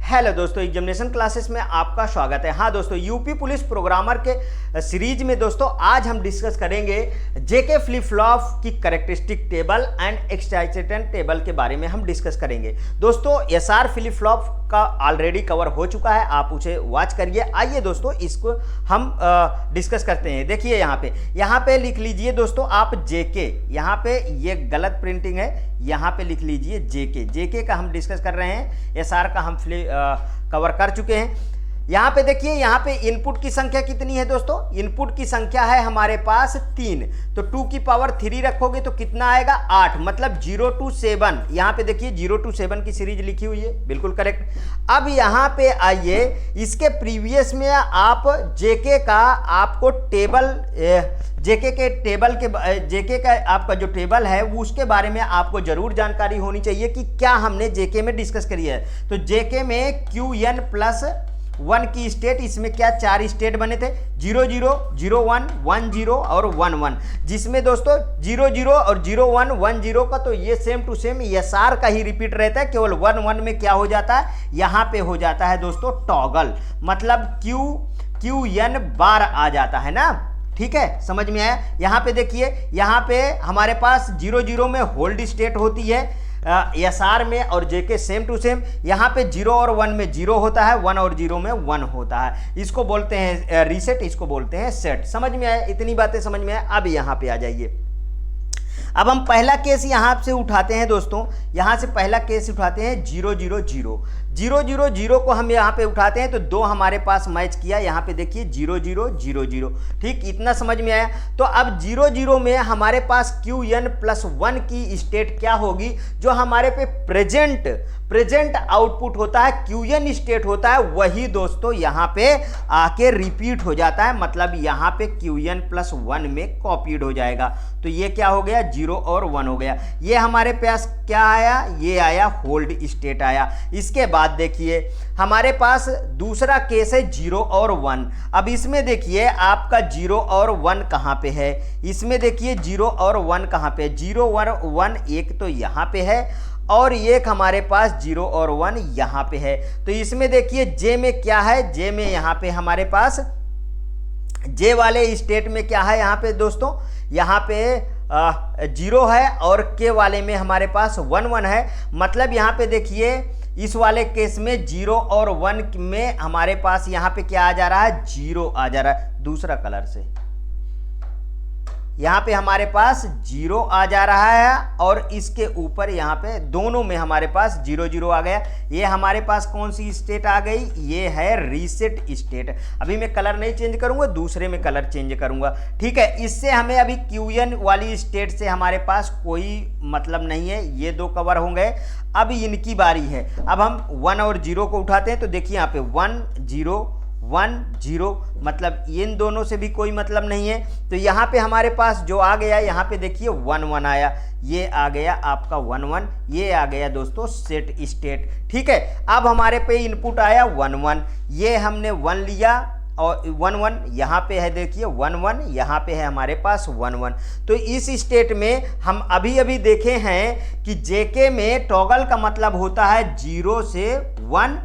Hello दोस्तों, examination classes में आपका स्वागत है। हाँ दोस्तों, यूपी पुलिस प्रोग्रामर के सीरीज में दोस्तों आज हम डिस्कस करेंगे जेके फ्लिप फ्लॉप की characteristic table and excitation table के बारे में हम डिस्कस करेंगे। दोस्तों एसआर फ्लिप फ्लॉप का ऑलरेडी कवर हो चुका है, आप उसे वॉच करिए। आइए दोस्तों इसको हम डिस्कस करते हैं। देखिए यहाँ पे लिख लीजिए दोस्तों आप जेके, यहाँ पे ये गलत प्रिंटिंग है, यहाँ पे लिख लीजिए जेके का हम डिस्कस कर रहे हैं। एसआर का हम कवर कर चुके हैं। यहाँ पे देखिए, यहाँ पे इनपुट की संख्या कितनी है दोस्तों? इनपुट की संख्या है हमारे पास 3, तो 2 की पावर 3 रखोगे तो कितना आएगा 8, मतलब 0 to 7। यहाँ पे देखिए 0 to 7 की सीरीज लिखी हुई है, बिल्कुल करेक्ट। अब यहाँ पे आइए, इसके प्रीवियस में आप जेके का आपको टेबल जेके का आपका जो टेबल है वो उसके बारे में आपको जरूर जानकारी होनी चाहिए कि क्या हमने जेके में डिस्कस करी है। तो जेके में QN+1 की स्टेट, इसमें क्या 4 स्टेट बने थे, 0 0 0 1 1 0 और 1 1, जिसमें दोस्तों 0 0 और 0 1 1 0 का तो ये सेम टू सेम एसआर का ही रिपीट रहता है। केवल 1 1 में क्या हो जाता है, यहाँ पे हो जाता है दोस्तों टॉगल, मतलब QN बार आ जाता है ना। ठीक है, समझ में आया? यहाँ पे देखिए, यहाँ पे हमारे पास 0 0 में होल्ड स्टेट होती है एसआर में, और जेके सेम टू सेम। यहाँ पे 0 और 1 में 0 होता है, 1 और 0 में 1 होता है। इसको बोलते हैं रीसेट, इसको बोलते हैं सेट। समझ में आया? इतनी बातें समझ में आया। अब यहाँ पे आ जाइए, अब हम पहला केस यहाँ से उठाते हैं दोस्तों। यहाँ से पहला केस उठाते हैं 0 0 0 0 0 0 को हम यहाँ पे उठाते हैं तो 2 हमारे पास मैच किया। यहाँ पे देखिए 0 0 0 0, ठीक, इतना समझ में आया। तो अब 0 0 में हमारे पास QN+1 की स्टेट क्या होगी, जो हमारे पे प्रेजेंट आउटपुट होता है, QN स्टेट होता है, वही दोस्तों यहाँ पे आके रिपीट हो जाता है, मतलब यहाँ पे QN+1 में कॉपीड हो जाएगा। तो ये क्या हो गया, 0 और 1 हो गया। ये हमारे पास क्या आया, ये आया होल्ड स्टेट आया। इसके बाद देखिए हमारे पास दूसरा केस है 0 और 1। अब इसमें देखिए आपका 0 और 1 कहाँ पे है, इसमें देखिए 0 और 1 कहाँ पे, 0 और 1 एक तो यहाँ पे है और एक हमारे पास 0 और 1 यहाँ पे है। तो इसमें देखिए जे में क्या है, जे में यहाँ पे हमारे पास जे वाले स्टेट में क्या है, यहाँ पे दोस्तों यहाँ पे 0 है और के वाले में हमारे पास 1 1 है। मतलब यहाँ पे देखिए इस वाले केस में 0 और 1 में हमारे पास यहाँ पे क्या आ जा रहा है, 0 आ जा रहा है। दूसरा कलर से यहाँ पे हमारे पास 0 आ जा रहा है और इसके ऊपर यहाँ पे दोनों में हमारे पास 0 0 आ गया। ये हमारे पास कौन सी स्टेट आ गई, ये है रीसेट स्टेट। अभी मैं कलर नहीं चेंज करूंगा, दूसरे में कलर चेंज करूंगा। ठीक है, इससे हमें अभी QN वाली स्टेट से हमारे पास कोई मतलब नहीं है, ये 2 कवर होंगे। अब इनकी बारी है। अब हम 1 और 0 को उठाते हैं तो देखिए यहाँ पे 1 0 1 0, मतलब इन दोनों से भी कोई मतलब नहीं है। तो यहाँ पे हमारे पास जो आ गया, यहाँ पे देखिए 1 1 आया, ये आ गया आपका 1 1, ये आ गया दोस्तों सेट स्टेट। ठीक है, अब हमारे पे इनपुट आया 1 1, ये हमने 1 लिया और 1 1 यहाँ पे है, देखिए 1 1 यहाँ पे है हमारे पास 1 1। तो इस स्टेट में हम अभी देखे हैं कि जेके में टॉगल का मतलब होता है 0 से 1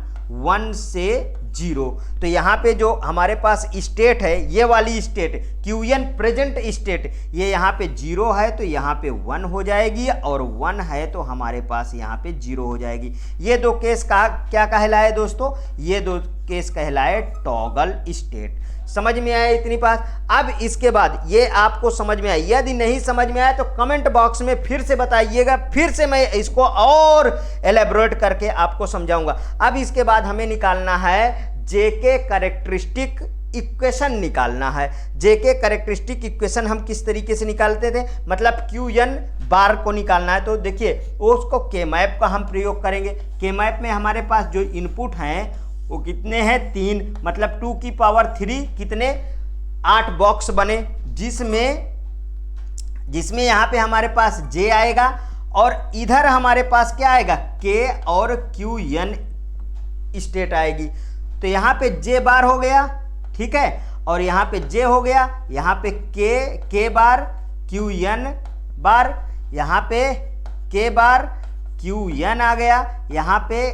1 से 0। तो यहाँ पे जो हमारे पास स्टेट है, ये वाली स्टेट QN प्रेजेंट स्टेट, ये यहाँ पे 0 है तो यहाँ पे 1 हो जाएगी, और 1 है तो हमारे पास यहाँ पे 0 हो जाएगी। ये 2 केस का क्या कहलाए दोस्तों, ये 2 केस कहलाए टॉगल स्टेट। समझ में आया इतनी बात? अब इसके बाद ये आपको समझ में आया, यदि नहीं समझ में आया तो कमेंट बॉक्स में फिर से बताइएगा, फिर से मैं इसको और एलेबोरेट करके आपको समझाऊंगा। अब इसके बाद हमें निकालना है जेके कैरेक्टरिस्टिक इक्वेशन निकालना है। जेके कैरेक्टरिस्टिक इक्वेशन हम किस तरीके से निकालते थे, मतलब QN बार को निकालना है। तो देखिए उसको के मैप का हम प्रयोग करेंगे। के मैप में हमारे पास जो इनपुट हैं वो कितने हैं, 3, मतलब 2 की पावर 3 कितने, 8 बॉक्स बने, जिसमें यहाँ पे हमारे पास जे आएगा और इधर हमारे पास क्या आएगा, के और QN स्टेट आएगी। तो यहाँ पे जे बार हो गया, ठीक है, और यहाँ पे जे हो गया, यहाँ पे के बार QN बार, यहाँ पे के बार QN आ गया, यहाँ पे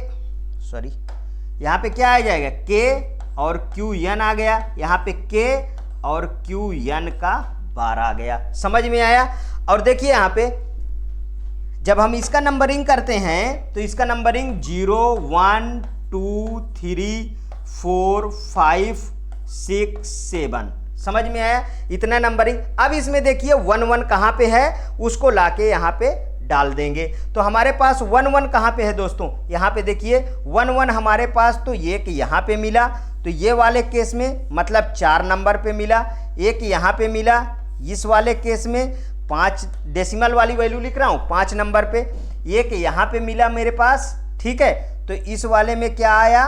यहाँ पे क्या आ जाएगा, के और क्यू एन आ गया, यहाँ पे के और क्यू एन का बार आ गया। समझ में आया। और देखिए यहाँ पे जब हम इसका नंबरिंग करते हैं तो इसका नंबरिंग 0 1 2 3 4 5 6 7, समझ में आया इतना नंबरिंग। अब इसमें देखिए 1 1 कहाँ पे है, उसको लाके यहाँ पे डाल देंगे। तो हमारे पास 1 1 कहाँ पे है दोस्तों, यहाँ पे देखिए 1 1 हमारे पास तो एक यहाँ पे मिला, तो ये वाले केस में मतलब 4 नंबर पे मिला, एक यहाँ पे मिला, इस वाले केस में 5 डेसिमल वाली वैल्यू लिख रहा हूँ 5 नंबर पे, एक यहाँ पे मिला मेरे पास, ठीक है। तो इस वाले में क्या आया,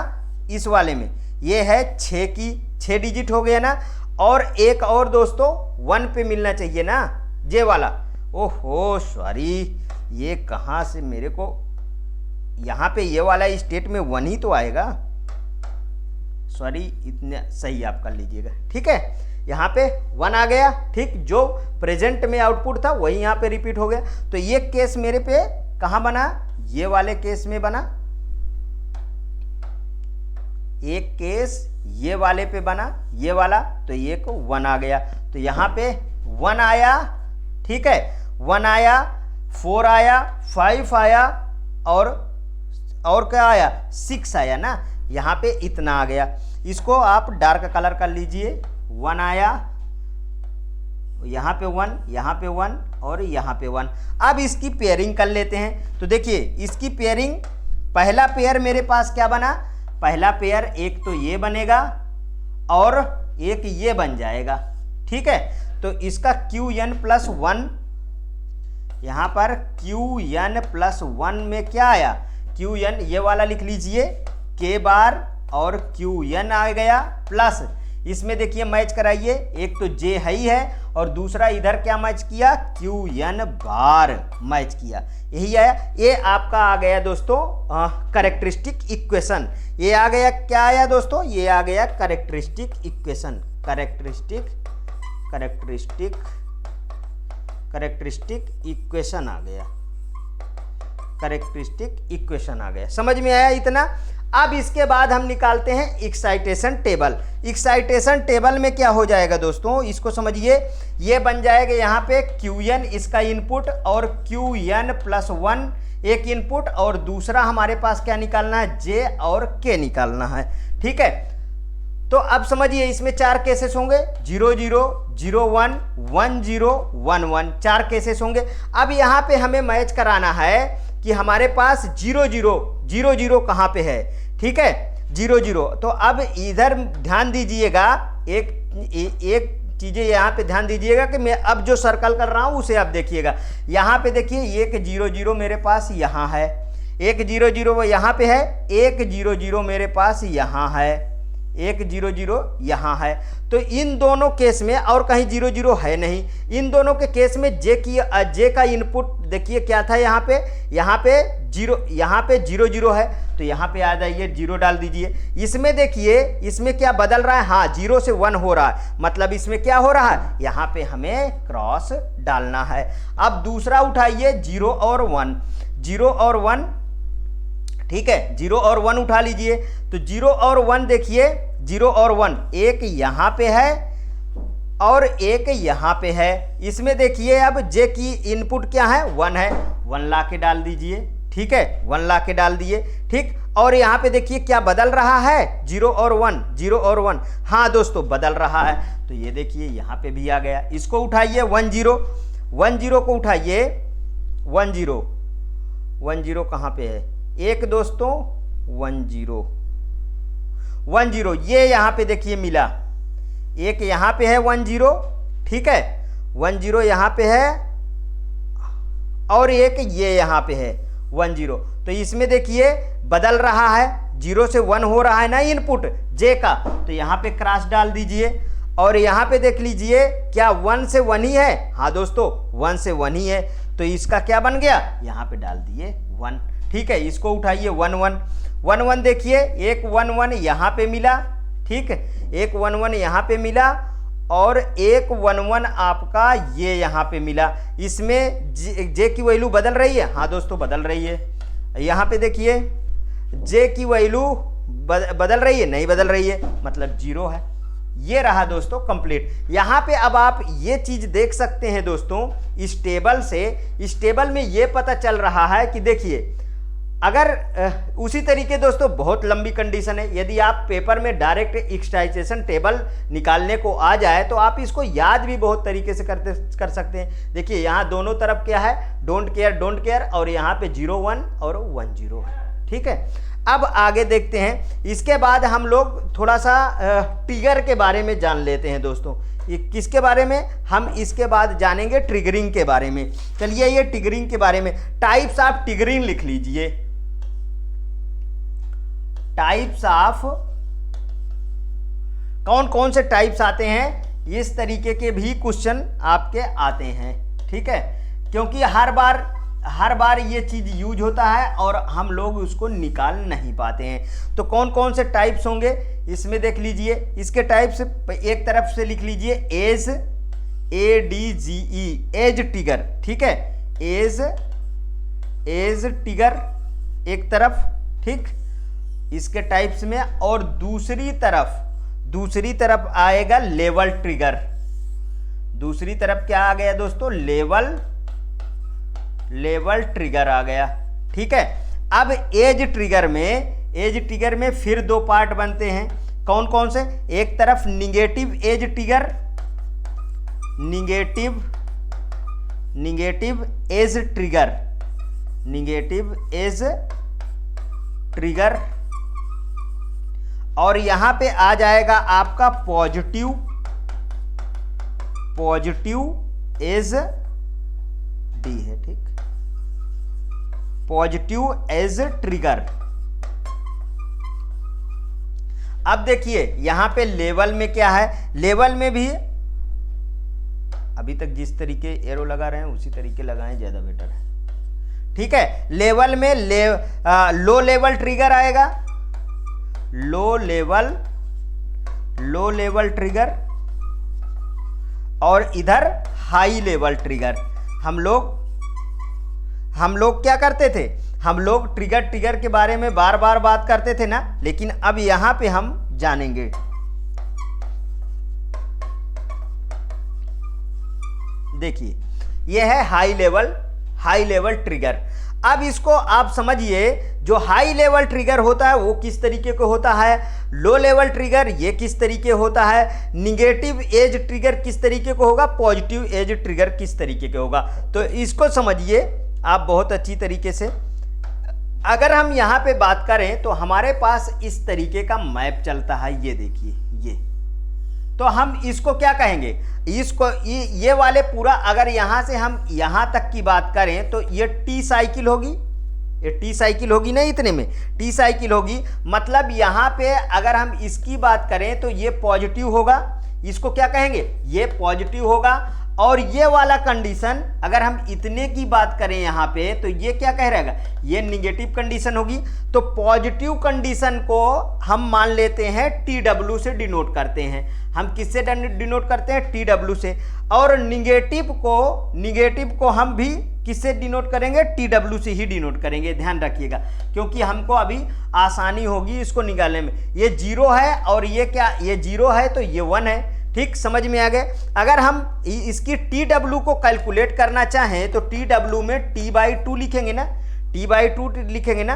इस वाले में ये है 6 डिजिट हो गया ना, और एक और दोस्तों 1 पे मिलना चाहिए ना, जे वाला। ओहो सॉरी, ये कहाँ से मेरे को, यहाँ पे ये वाला स्टेट में 1 ही तो आएगा, सॉरी इतना सही आप कर लीजिएगा, ठीक है। यहाँ पे 1 आ गया, ठीक, जो प्रेजेंट में आउटपुट था वही यहाँ पे रिपीट हो गया। तो ये केस मेरे पे कहाँ बना, ये वाले केस में बना, एक केस ये वाले पे बना, ये वाला, तो ये को 1 आ गया। तो यहाँ पे 1 आया, ठीक है, 1 आया, 4 आया, 5 आया, और क्या आया, 6 आया ना, यहाँ पे इतना आ गया। इसको आप डार्क कलर कर लीजिए, 1 आया, यहाँ पे 1, यहाँ पे 1 और यहाँ पे 1। अब इसकी पेयरिंग कर लेते हैं। तो देखिए इसकी पेयरिंग, पहला पेयर मेरे पास क्या बना, पहला पेयर एक तो ये बनेगा और एक ये बन जाएगा, ठीक है। तो इसका क्यू एन प्लस 1, यहाँ पर क्यू एन प्लस 1 में क्या आया, क्यू एन ये वाला लिख लीजिए, के बार और क्यू एन आ गया, प्लस इसमें देखिए मैच कराइए, एक तो जे है ही है और दूसरा इधर क्या मैच किया, क्यू एन बार मैच किया, यही आया। ये आपका आ गया दोस्तों कैरेक्टरिस्टिक इक्वेशन। ये आ गया, क्या आया दोस्तों, ये आ गया कैरेक्टरिस्टिक इक्वेशन, कैरेक्टरिस्टिक इक्वेशन आ गया, कैरेक्टरिस्टिक इक्वेशन आ गया। समझ में आया इतना। अब इसके बाद हम निकालते हैं एक्साइटेशन टेबल। एक्साइटेशन टेबल में क्या हो जाएगा दोस्तों, इसको समझिए, ये बन जाएगा यहाँ पे क्यू एन इसका इनपुट और क्यू एन प्लस 1 एक इनपुट, और दूसरा हमारे पास क्या निकालना है, जे और के निकालना है, ठीक है। तो अब समझिए इसमें 4 केसेस होंगे, 0 0 0 1 1 0 1 1, 4 केसेस होंगे। अब यहाँ पे हमें मैच कराना है कि हमारे पास 0 0 0 0 कहाँ पे है, ठीक है, 0 0। तो अब इधर ध्यान दीजिएगा, एक चीज़ें यहाँ पे ध्यान दीजिएगा कि मैं अब जो सर्कल कर रहा हूँ उसे आप देखिएगा। यहाँ पे देखिए एक 0 0 मेरे पास यहाँ है, एक 0 0 वो यहाँ पे है, एक 0 0 मेरे पास यहाँ है, एक 0 0 यहाँ है। तो इन दोनों केस में और कहीं 0 0 है नहीं, इन दोनों के केस में जे का इनपुट देखिए क्या था, यहाँ पे 0 0 है, तो यहाँ पे आ जाइए 0 डाल दीजिए। इसमें देखिए इसमें क्या बदल रहा है, हाँ 0 से 1 हो रहा है, मतलब इसमें क्या हो रहा है, यहाँ पे हमें क्रॉस डालना है। अब दूसरा उठाइए 0 और 1, 0 और 1, ठीक है, 0 और 1 उठा लीजिए। तो 0 और 1 देखिए, 0 और 1 एक यहाँ पे है और एक यहाँ पे है। इसमें देखिए अब जे की इनपुट क्या है, 1 है, 1 ला के डाल दीजिए, ठीक है, 1 ला के डाल दिए, ठीक। और यहाँ पे देखिए क्या बदल रहा है, 0 और 1, 0 और 1, हाँ दोस्तों बदल रहा है। तो ये देखिए यहाँ पे भी आ गया। इसको उठाइए 1 0, 1 0 को उठाइए, 1 0, 1 0 कहाँ पे है, एक दोस्तों 1 0, 1 0 ये यहाँ पे देखिए मिला, एक यहाँ पे है 1 0, ठीक है, 1 0 यहाँ पे है और एक ये यहाँ पे है 1 0। तो इसमें देखिए बदल रहा है, 0 से 1 हो रहा है ना इनपुट जे का, तो यहाँ पे क्रॉस डाल दीजिए। और यहाँ पे देख लीजिए क्या 1 से 1 ही है, हाँ दोस्तों 1 से 1 ही है, तो इसका क्या बन गया, यहाँ पे डाल दिए 1, ठीक है। इसको उठाइए 1 1, 1 1 देखिए, एक 1 1 यहाँ पे मिला, ठीक है, एक 1 1 यहाँ पे मिला और एक 1 1 आपका ये यहाँ पे मिला। इसमें जे की वैल्यू बदल रही है, हाँ दोस्तों बदल रही है। यहाँ पे देखिए जे की वैल्यू बदल रही है? नहीं बदल रही है, मतलब 0 है। ये रहा दोस्तों कंप्लीट। यहाँ पे अब आप ये चीज देख सकते हैं दोस्तों, इस टेबल से, इस टेबल में ये पता चल रहा है कि देखिए, अगर उसी तरीके दोस्तों बहुत लंबी कंडीशन है, यदि आप पेपर में डायरेक्ट एक्साइटेशन टेबल निकालने को आ जाए तो आप इसको याद भी बहुत तरीके से कर सकते हैं। देखिए यहाँ दोनों तरफ क्या है, डोंट केयर, और यहाँ पे 0 1 और 1 0 है, ठीक है। अब आगे देखते हैं, इसके बाद हम लोग थोड़ा सा ट्रिगर के बारे में जान लेते हैं दोस्तों। ये किसके बारे में? हम इसके बाद जानेंगे ट्रिगरिंग के बारे में। चलिए ये ट्रिगरिंग के बारे में, टाइप्स ऑफ ट्रिगरिंग लिख लीजिए। टाइप्स ऑफ, कौन कौन से टाइप्स आते हैं, इस तरीके के भी क्वेश्चन आपके आते हैं, ठीक है, क्योंकि हर बार ये चीज यूज होता है और हम लोग उसको निकाल नहीं पाते हैं। तो कौन कौन से टाइप्स होंगे इसमें देख लीजिए। इसके टाइप्स एक तरफ से लिख लीजिए, एज, ADGE, एज ट्रिगर, ठीक है, एज ट्रिगर एक तरफ, ठीक, इसके टाइप्स में। और दूसरी तरफ आएगा लेवल ट्रिगर। दूसरी तरफ क्या आ गया दोस्तों? लेवल ट्रिगर आ गया, ठीक है। अब एज ट्रिगर में फिर 2 पार्ट बनते हैं। कौन कौन से? एक तरफ negative edge trigger, negative edge trigger, और यहां पे आ जाएगा आपका पॉजिटिव एज डी है, ठीक, पॉजिटिव एज ट्रिगर। अब देखिए यहां पे लेवल में क्या है, लेवल में भी अभी तक जिस तरीके एरो लगा रहे हैं उसी तरीके लगाएं, ज्यादा बेटर है, ठीक है। लेवल में लो लेवल ट्रिगर आएगा, लो लेवल ट्रिगर, और इधर हाई लेवल ट्रिगर। हम लोग क्या करते थे, हम लोग ट्रिगर के बारे में बार बार बात करते थे ना, लेकिन अब यहां पे हम जानेंगे। देखिए यह है हाई लेवल ट्रिगर। अब इसको आप समझिए, जो हाई लेवल ट्रिगर होता है वो किस तरीके का होता है, लो लेवल ट्रिगर ये किस तरीके होता है, निगेटिव एज ट्रिगर किस तरीके को होगा, पॉजिटिव एज ट्रिगर किस तरीके का होगा। तो इसको समझिए आप बहुत अच्छी तरीके से। अगर हम यहाँ पे बात करें तो हमारे पास इस तरीके का मैप चलता है, ये देखिए ये, तो हम इसको क्या कहेंगे, इसको ये वाले पूरा, अगर यहां से हम यहां तक की बात करें तो ये टी साइकिल होगी, ये टी साइकिल होगी ना, इतने में टी साइकिल होगी। मतलब यहां पे अगर हम इसकी बात करें तो ये पॉजिटिव होगा, इसको क्या कहेंगे, ये पॉजिटिव होगा। और ये वाला कंडीशन अगर हम इतने की बात करें यहाँ पे तो ये क्या कह रहेगा, ये निगेटिव कंडीशन होगी। तो पॉजिटिव कंडीशन को हम मान लेते हैं TW से डिनोट करते हैं। हम किससे डिनोट करते हैं, TW से। और निगेटिव को हम भी किससे डिनोट करेंगे, TW से ही डिनोट करेंगे, ध्यान रखिएगा, क्योंकि हमको अभी आसानी होगी इसको निकालने में। ये 0 है और ये क्या, ये 0 है तो ये 1 है, ठीक, समझ में आ गए। अगर हम इसकी TW को कैलकुलेट करना चाहें तो TW में T/2 लिखेंगे ना, T/2 लिखेंगे ना,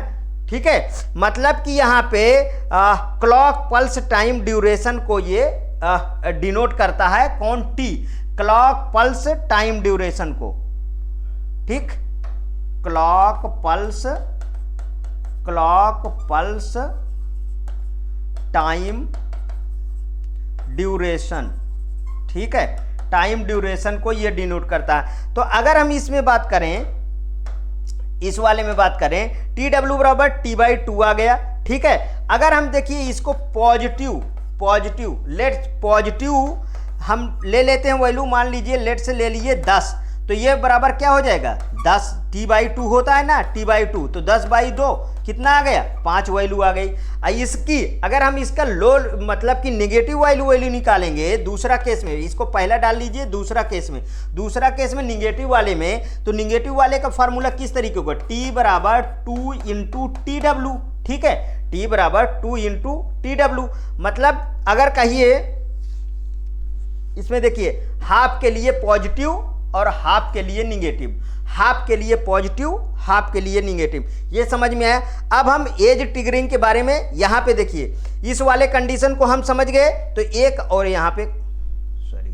ठीक है। मतलब कि यहाँ पे क्लॉक पल्स टाइम ड्यूरेशन को ये डिनोट करता है, कौन, T, clock pulse time duration को, ठीक, क्लॉक पल्स टाइम ड्यूरेशन, ठीक है, टाइम ड्यूरेशन को ये डिनोट करता है। तो अगर हम इसमें बात करें, इस वाले में बात करें, TW बराबर T/2 आ गया, ठीक है। अगर हम देखिए इसको पॉजिटिव हम ले लेते हैं वैल्यू, मान लीजिए लेट से ले लीजिए 10, तो ये बराबर क्या हो जाएगा, 10 T/2 होता है ना, T/2, तो 10/2 कितना आ गया, 5 वैल्यू आ गई। इसकी अगर हम इसका लो मतलब कि नेगेटिव वैल्यू निकालेंगे दूसरा केस में, इसको पहला डाल लीजिए दूसरा केस में निगेटिव वाले में, तो निगेटिव वाले का फॉर्मूला किस तरीके होगा, T बराबर 2 × TW, ठीक है, T बराबर 2 इंटू TW। मतलब अगर कहिए इसमें देखिए हाफ के लिए पॉजिटिव और हाफ के लिए निगेटिव, हाफ के लिए पॉजिटिव हाफ के लिए निगेटिव, ये समझ में आया। अब हम एज ट्रिगरिंग के बारे में यहां पे देखिए, इस वाले कंडीशन को हम समझ गए तो एक और यहां पे सॉरी,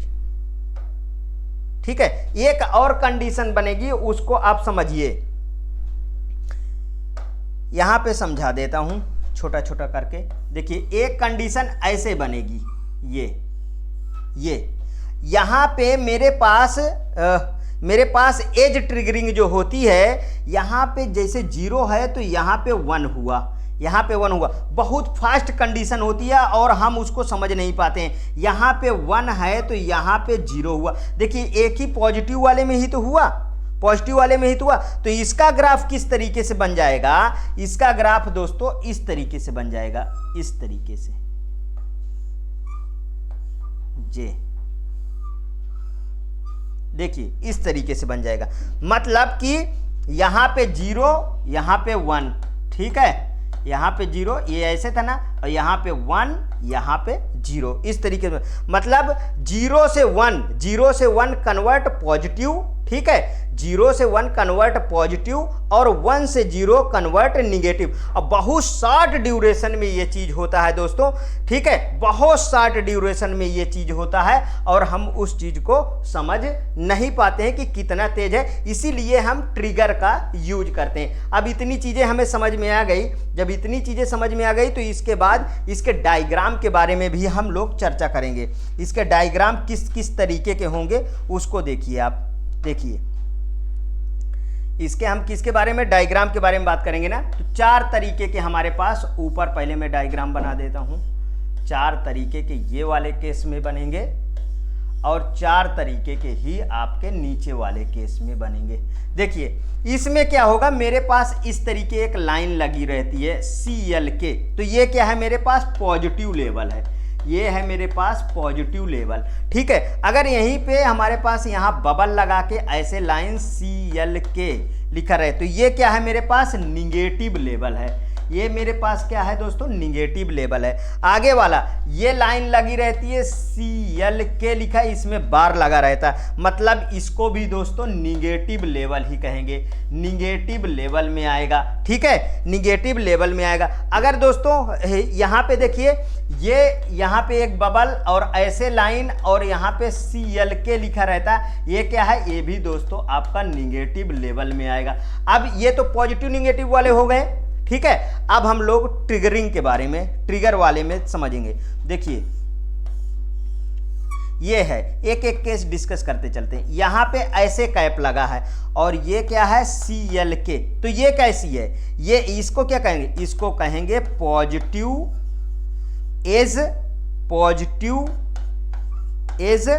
ठीक है, एक और कंडीशन बनेगी, उसको आप समझिए। यहां पे समझा देता हूं छोटा छोटा करके। देखिए एक कंडीशन ऐसे बनेगी, ये यहां पे मेरे पास एज ट्रिगरिंग जो होती है, यहां पे जैसे 0 है तो यहां पे 1 हुआ, यहां पे 1 हुआ। बहुत फास्ट कंडीशन होती है और हम उसको समझ नहीं पाते हैं। यहां पे 1 है तो यहां पे 0 हुआ। देखिए एक ही पॉजिटिव वाले में ही तो हुआ, पॉजिटिव वाले में ही तो हुआ। तो इसका ग्राफ किस तरीके से बन जाएगा? इसका ग्राफ दोस्तों इस तरीके से बन जाएगा, इस तरीके से जे, देखिए इस तरीके से बन जाएगा। मतलब कि यहां पे 0 यहां पे 1, ठीक है, यहां पे 0 ये ऐसे था ना, और यहां पे 1 यहां पे 0, इस तरीके से। मतलब 0 से 1 कन्वर्ट पॉजिटिव, ठीक है, 0 से 1 कन्वर्ट पॉजिटिव और 1 से 0 कन्वर्ट निगेटिव। अब बहुत शॉर्ट ड्यूरेशन में ये चीज होता है दोस्तों, ठीक है, बहुत शॉर्ट ड्यूरेशन में ये चीज होता है और हम उस चीज को समझ नहीं पाते हैं कि कितना तेज है, इसीलिए हम ट्रिगर का यूज करते हैं। अब इतनी चीजें हमें समझ में आ गई, जब इतनी चीजें समझ में आ गई तो इसके बाद इसके डायग्राम के बारे में भी हम लोग चर्चा करेंगे। इसके डायग्राम किस किस तरीके के होंगे उसको देखिए आप, देखिए इसके हम किसके बारे में, डायग्राम के बारे में बात करेंगे ना। तो 4 तरीके के हमारे पास, ऊपर पहले मैं डायग्राम बना देता हूं। 4 तरीके के ये वाले केस में बनेंगे और 4 तरीके के ही आपके नीचे वाले केस में बनेंगे। देखिए इसमें क्या होगा, मेरे पास इस तरीके एक लाइन लगी रहती है CL तो ये क्या है, मेरे पास पॉजिटिव लेवल है, ये है मेरे पास पॉजिटिव लेवल, ठीक है। अगर यहीं पे हमारे पास यहाँ बबल लगा के ऐसे लाइन CL लिखा रहे तो ये क्या है, मेरे पास निगेटिव लेवल है, ये मेरे पास क्या है दोस्तों, निगेटिव लेवल है। आगे वाला ये लाइन लगी रहती है CL लिखा है, इसमें बार लगा रहता है, मतलब इसको भी दोस्तों निगेटिव लेवल ही कहेंगे, निगेटिव लेवल में आएगा, ठीक है, निगेटिव लेवल में आएगा। अगर दोस्तों यहाँ पे देखिए, ये यहाँ पे एक बबल और ऐसे लाइन और यहाँ पे CL लिखा रहता है, ये क्या है, ये भी दोस्तों आपका निगेटिव लेवल में आएगा। अब ये तो पॉजिटिव निगेटिव वाले हो गए, ठीक है। अब हम लोग ट्रिगरिंग के बारे में, ट्रिगर वाले में समझेंगे। देखिए ये है, एक एक केस डिस्कस करते चलते हैं। यहां पे ऐसे कैप लगा है और ये क्या है, CL तो ये कैसी है, ये इसको क्या कहेंगे, इसको कहेंगे पॉजिटिव एज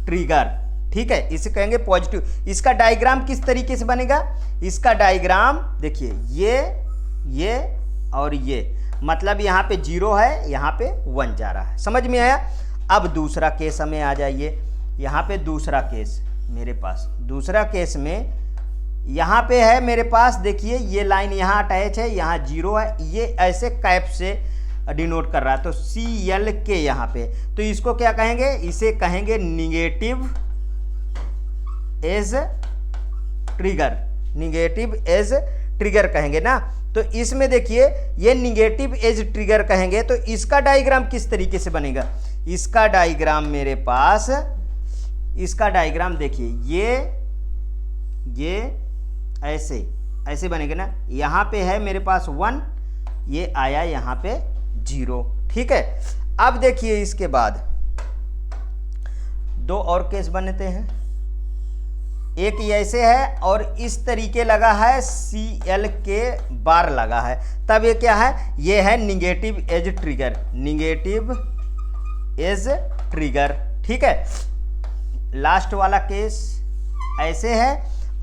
ट्रिगर, ठीक है, इसे कहेंगे पॉजिटिव। इसका डायग्राम किस तरीके से बनेगा, इसका डायग्राम देखिए ये और ये, मतलब यहाँ पे 0 है, यहाँ पे 1 जा रहा है, समझ में आया। अब दूसरा केस हमें आ जाइए, यहाँ पे दूसरा केस मेरे पास, दूसरा केस में यहाँ पे है मेरे पास, देखिए ये लाइन यहाँ अटैच है, यहाँ 0 है, ये ऐसे कैप से डिनोट कर रहा है, तो CL यहाँ पे, तो इसको क्या कहेंगे, इसे कहेंगे negative edge trigger, negative edge trigger कहेंगे ना। तो इसमें देखिए ये निगेटिव एज ट्रिगर कहेंगे, तो इसका डायग्राम किस तरीके से बनेगा, इसका डायग्राम मेरे पास, इसका डायग्राम देखिए ये ऐसे बनेगा ना। यहाँ पे है मेरे पास 1, ये आया यहाँ पे 0, ठीक है। अब देखिए इसके बाद 2 और केस बनते हैं, एक ऐसे है और इस तरीके लगा है, CL बार लगा है, तब ये क्या है, ये है negative edge trigger, negative edge trigger, ठीक है। लास्ट वाला केस ऐसे है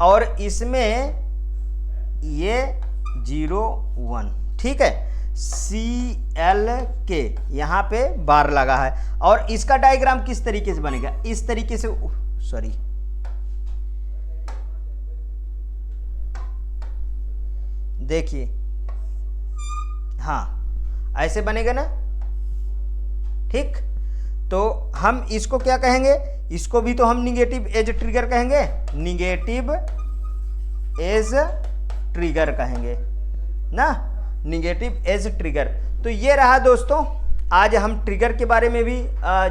और इसमें ये 0 1, ठीक है, CL यहाँ पे बार लगा है और इसका डायग्राम किस तरीके से बनेगा, इस तरीके से, सॉरी देखिए हाँ ऐसे बनेगा ना, ठीक। तो हम इसको क्या कहेंगे, इसको भी तो हम निगेटिव एज ट्रिगर कहेंगे, निगेटिव एज ट्रिगर कहेंगे ना, निगेटिव एज ट्रिगर। तो ये रहा दोस्तों, आज हम ट्रिगर के बारे में भी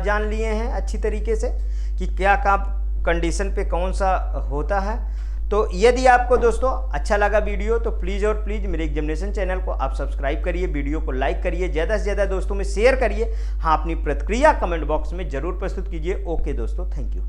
जान लिए हैं अच्छी तरीके से कि क्या कंडीशन पे कौन सा होता है। तो यदि आपको दोस्तों अच्छा लगा वीडियो तो प्लीज़ और प्लीज़ मेरे एग्जामिनेशन चैनल को आप सब्सक्राइब करिए, वीडियो को लाइक करिए, ज़्यादा से ज़्यादा दोस्तों में शेयर करिए। हाँ, अपनी प्रतिक्रिया कमेंट बॉक्स में ज़रूर प्रस्तुत कीजिए। ओके दोस्तों, थैंक यू।